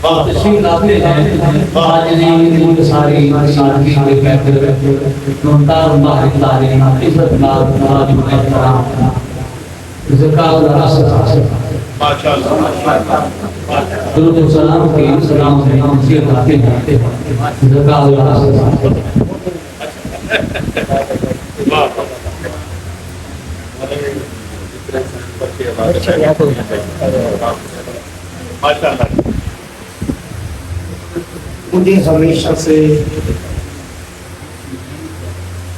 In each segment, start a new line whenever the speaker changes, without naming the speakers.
تشریف لاتے ہیں حاضرین ساری ساتھی کے بیٹھ نمتار باہر تارین عزت نال نواز محترم ذکاء الرسل درود و سلام کی سلام سے نصیحت آتے ہیں ذکاء الرسل
مجھے ہمیشہ سے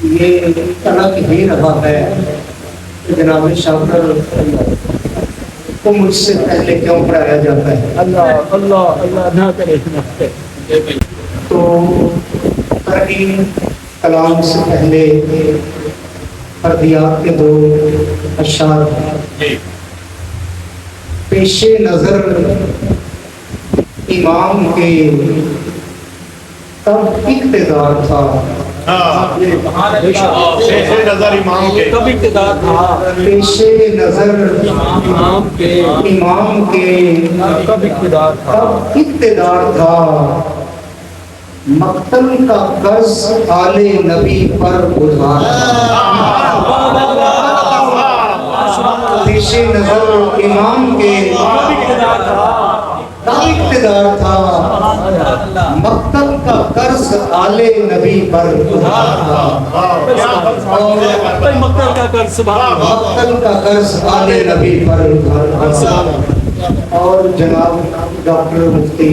یہ طلب ہی رہا ہے کہ جناب شاکر کو مجھ سے پہلے کیوں پڑھایا جاتا ہے.
اللہ اللہ اللہ نہ کرے
تو ترغیب کلام سے پہلے فردیات کے دو اشعار پیش نظر امام کے تب اقتدار تھا.
پیش نظر امام کے
کب اقتدار تھا
پیش نظر
امام کے
امام کے
کب اقتدار تھا
تب اقتدار تھا. مقتل کا قرض آل نبی پر گزار پیش نظر امام کے تب اقتدار تھا. مقتل کا قرض آل نبی پر گزار تھا.
مقتل کا قرض سبحان اللہ
مقتل کا قرض آل نبی پر گزار تھا. اور جناب ڈاکٹر مفتی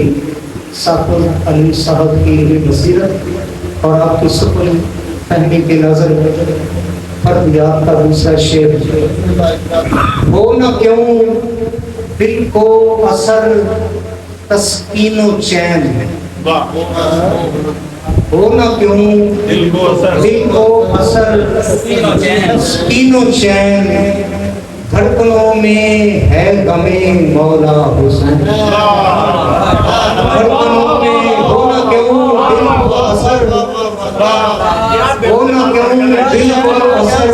ثاقب علی صاحب کی بصیرت اور آپ کی سکون فہمی کے نظر فردیات کا دوسرا شعر ہو نہ کیوں دل کو اثر تسکین و چین ہو نہ کیوں
دل کو
اثر تسکین و چین دھڑکنوں میں ہے غمِ مولا حسین. دھڑکنوں میں ہو نہ کیوں دل کو اثر ہو نہ کیوں دل کو اثر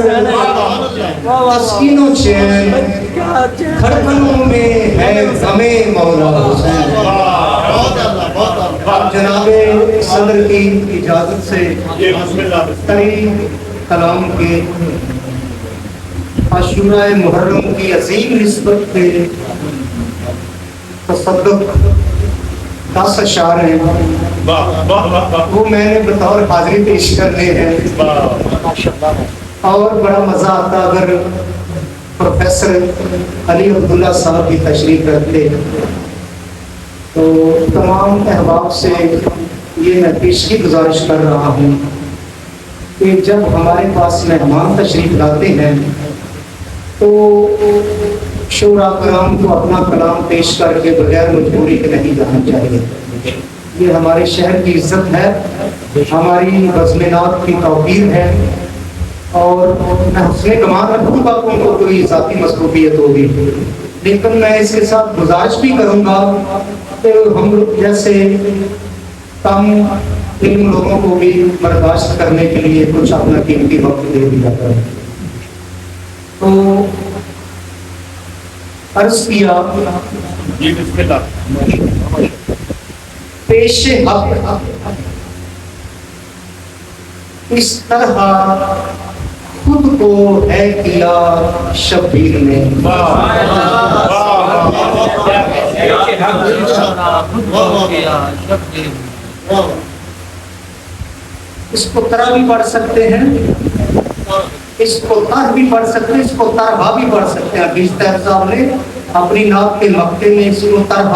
تسکین و چین دھڑکنوں میں ہے غمِ مولا حسین. جناب صدر کی اجازت سے ترین کلام کے عاشورہ محرم کی عظیم نسبت پہ تصدق 10 اشعار ہیں وہ میں نے بطور حاضری پیش کرنے ہیں. اور بڑا مزہ آتا اگر پروفیسر علی عبداللہ صاحب کی تشریف رکھتے. تو تمام احباب سے یہ میں پیشگی گزارش کر رہا ہوں کہ جب ہمارے پاس مہمان تشریف لاتے ہیں تو شورا کرام کو اپنا کلام پیش کر کے بغیر مجبوری کے نہیں جانا چاہیے. یہ ہمارے شہر کی عزت ہے, ہماری بزمینات کی توقیر ہے, اور میں حسن گمان رکھوں گا کہ ان کو کوئی ذاتی مصروفیت ہوگی, لیکن میں اس کے ساتھ گزارش بھی کروں گا کہ ہم جیسے کم علم لوگوں کو بھی برداشت کرنے کے لیے کچھ اپنا قیمتی وقت دے دیا کریں. تو عرض کیا پیش حق اس طرح خود کو ہے کیا شبیر نے. اس کو طرح بھی پڑھ سکتے ہیں, اس کو طرح بھی پڑھ سکتے ہیں, اس کو طرح بھی پڑھ سکتے ہیں. حفیظ طاہر صاحب نے اپنی نعت کے مقطع میں اس کو طرح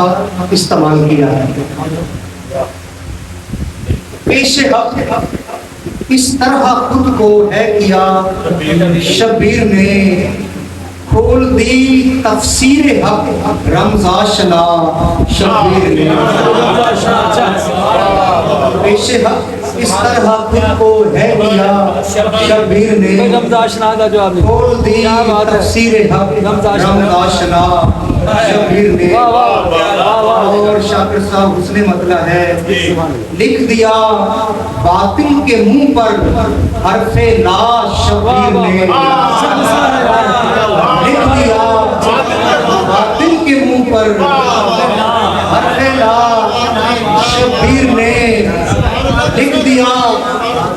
استعمال کیا ہے. پیش حق اس طرح خود کو ہے کیا شبیر نے, کھول دی تفسیر حق رمزاشنا شبیر نے. پیش حق اس طرح خود کو ہے کیا شبیر نے, کھول دی تفسیر حق رمزاشنا شبیر نے. اور شاکر صاحب حسن مطلع ہے, لکھ دیا باطل کے منہ پر حرف لا شبیر نے. لکھ دیا باطل کے منہ پر حرف لا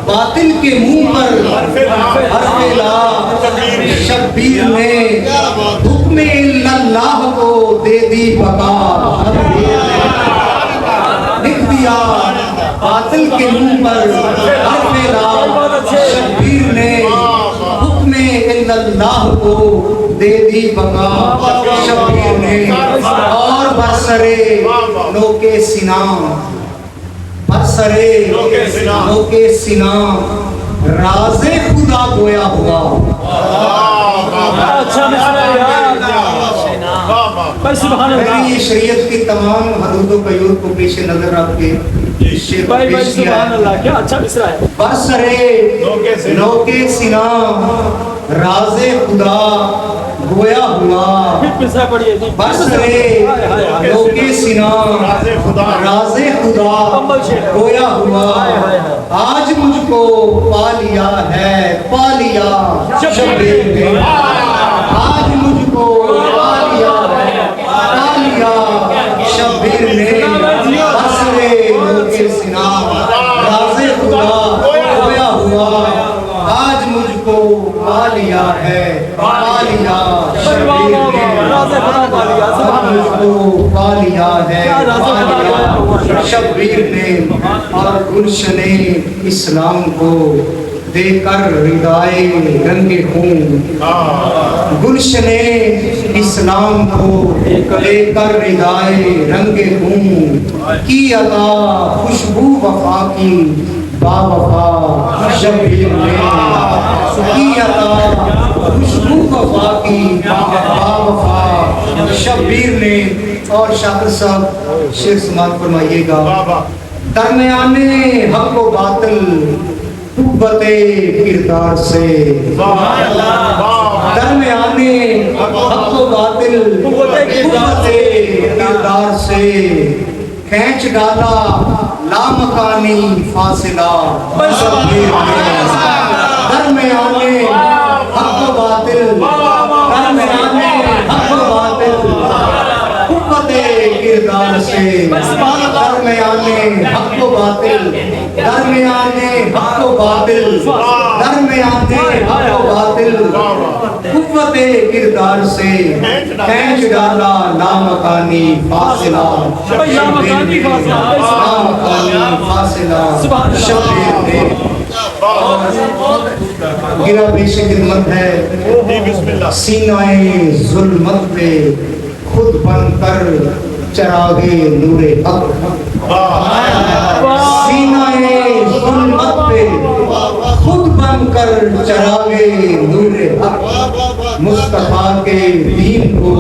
باطل کے منہ پر حرف لا شبیر نے حکم اللہ کو دے دی بقا لکھ دیا باطل کے منہ پر حرف لا شبیر نے حکم اللہ کو دے دی بقا شبیر نے اور برسرے نوکے سینام برسرے نوکے سینام راز خدا گویا ہوا
اچھا سبحان اللہ
یہ شریعت کی تمام حدود و قیود کو پیش نظر رکھ کے شعر کو
بھائی
پیش کیا
سبحان
ہے
اللہ کیا اچھا مصرع ہے
برسرے نوکے سینام راز خدا گویا ہوا
پھر مصرع پڑھیے جی
برسرے نوکے سینام راز خدا گویا ہوا آج مجھ کو پا لیا ہے پا لیا شبیر نے آج مجھ کو پا لیا ہے پا لیا شبیر نے برسرے نوکے سینام راز خدا گویا ہوا آج مجھ کو پا لیا ہے پا لیا شبیر نے آج مجھ کو پا لیا ہے پا لیا شبیر نے اور گلشن اسلام کو دے کر ردائے رنگ خون گلشن اسلام کو دے کر ردائے رنگ خون کی عطا خوشبو وفا کی با وفا شبیر نے کی عطا خوشبو وفا کی با وفا شبیر نے اور شاکر صاحب شعر سماعت فرمائیے گا درمیانے حق و باطل قوت کردار سے درمیانے حق و باطل قوت کردار سے کھینچ ڈالا لامکانی فاصلہ شبیر نے درمیانے حق و باطل درمیانے حق و باطل قوت کردار سے درمیانے حق و باطل درمیانے حق و باطل درمیانے حق و باطل قوت کردار سے کھینچ ڈالا لامکانی فاصلہ لامکانی فاصلہ شبیر نے گرا پیش خدمت ہے سینہ ظلمت پہ خود بن کر چراغے نور حق سینہ ظلمت پہ خود بن کر چراغے نور حق مصطفیٰ کے دین کو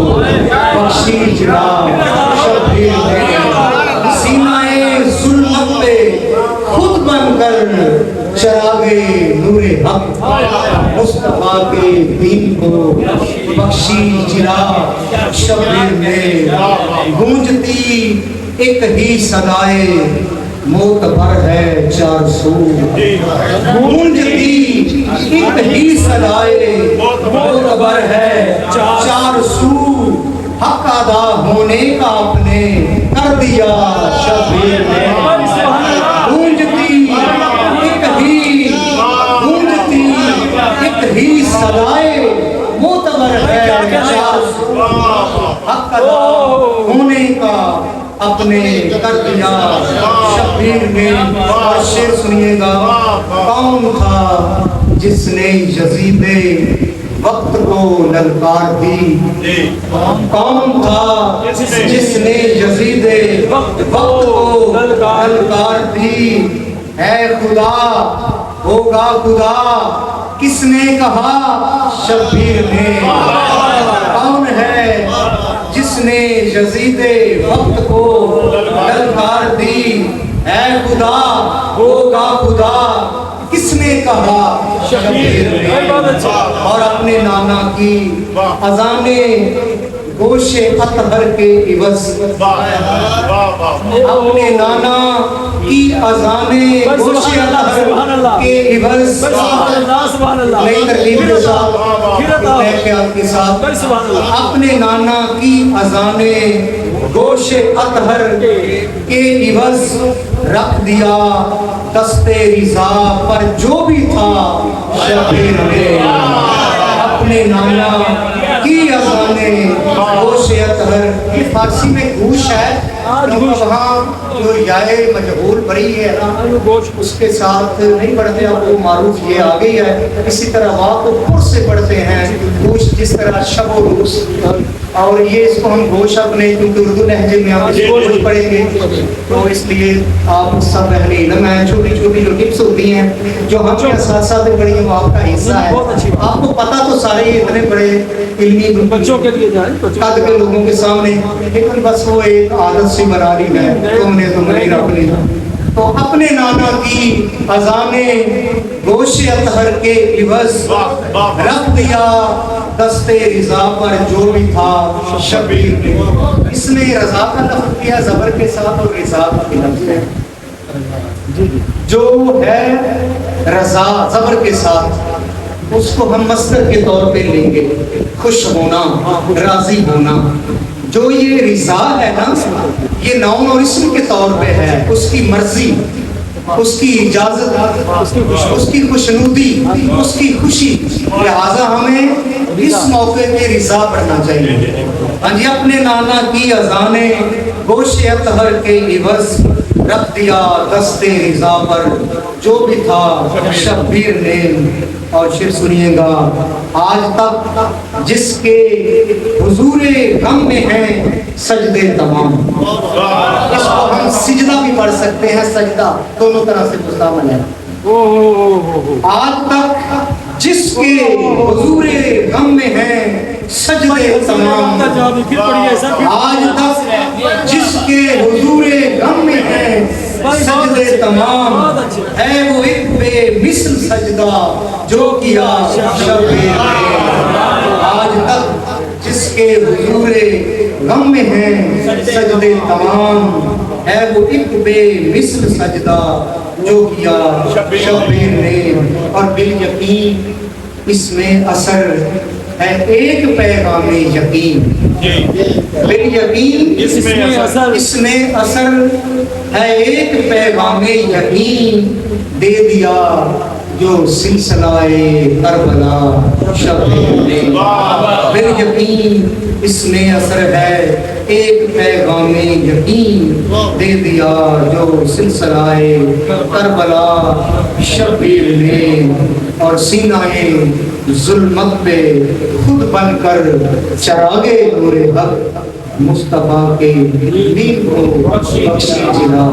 بخشی جلا شبیر نے سینہ ظلمت پہ خود بن کر چراغے نور حق مصطفیٰ کے دین کو بخشی جلا شبیر نے گونجتی ایک ہی صدائے معتبر ہے چار سو گونجتی ایک ہی صدائے معتبر ہے چار سو حق ادا ہونے کا اپنے کر دیا شبیر نے گونجتی ایک ہی صدائے معتبر ہے چار سو حق ادا ہونے کا اپنے کر دیا شبیر نے اور شعر سنیے گا کون تھا جس نے یزید وقت کو للکار دی کون تھا جس نے یزید وقت کو للکار دی ہے خدا ہوگا خدا کس نے کہا شبیر نے کون ہے جس نے یزید وقت کو للکار دی ہے خدا ہوگا خدا کس نے کہا شبیر نے اور اپنے نانا کی اذانیں گوش اطہر کے عوض اپنے نانا کی اذانیں گوش اطہر کے عوض نئی ترکیب کے ساتھ نئے خیال کے ساتھ اپنے نانا کی اذانیں گوش اطہر کے عوض رکھ دیا دست رضا پر جو بھی تھا شبیر نے اپنے نانا کی اذانیں گوش اطہر. یہ فارسی میں گوش ہے کیونکہ وہاں جو یائے مجہول بری ہے نا اس کے ساتھ نہیں پڑھتے, اب وہ معروف یہ آ گئی ہے. اسی طرح واہ کو پر سے پڑھتے ہیں گوش, جس طرح شب و روز, اور یہ اس کو ہم گوش اپنے کیونکہ اردو لہجے میں آپ گوش پڑھیں گے تو اس لیے آپ سب اہل علم ہیں. چھوٹی چھوٹی جو ٹپس ہوتی ہیں جو ہم کے اساتذہ سے پڑھی ہیں وہ آپ کا حصہ ہے. آپ کو پتہ تو سارے اتنے بڑے علمی
بچوں کے لیے جائیں,
قد کے لوگوں کے سامنے, لیکن بس وہ ایک عادت سی بنا لی ہے تم نے نہیں اپنی. تو اپنے نانا کی اذانیں گوش اطہر کے عوض رکھ دیا دست رضا پر جو بھی تھا شبیر نے. اس نے رضا کا لفظ کیا زبر کے ساتھ اور رضا کا بھی لفظ ہے. جو ہے رضا زبر کے ساتھ اس کو ہم مصدر کے طور پہ لیں گے, خوش ہونا, راضی ہونا. جو یہ رضا ہے نا یہ نون اور اسم کے طور پہ ہے, اس کی مرضی, اس کی اجازت, اس کی خوشنودی, اس کی خوشی. لہذا ہمیں اس موقع پہ رضا پڑھنا چاہیے. ہاں جی, اپنے نانا کی اذانیں گوش اطہر کے عوض رکھ دیا دست رضا پر جو بھی تھا شبیر نے. اور شعر سنیے گا. آج تک جس کے حضور غم میں ہیں سجدے تمام. اس کو ہم سجدہ بھی پڑھ سکتے ہیں, سجدہ دونوں طرح سے مستعمل ہے. آج تک جس کے حضور غم میں ہیں سجدے تمام. آج تک جس کے حضور غم میں ہیں سجدے تمام ہے وہ ایک بے مثل سجدہ جو کیا شبیر نے. آج تک جس کے حضور غم میں ہیں سجدے تمام ہے وہ ایک بے مثل سجدہ جو کیا شبیر نے. اور بالیقین اس میں اثر ہے ایک پیغام یقین. بالیقین اس میں اثر ہے ایک پیغام یقین دے دیا جو سلسلہ کربلا شبیر نے. بالیقین اس میں اثر ہے ایک پیغام یقین دے دیا جو سلسلہ کربلا شبیر نے. اور سینہ ظلمت پہ خود بن کر چراغے نور حق مصطفیٰ کے دین کو بخشی جلا.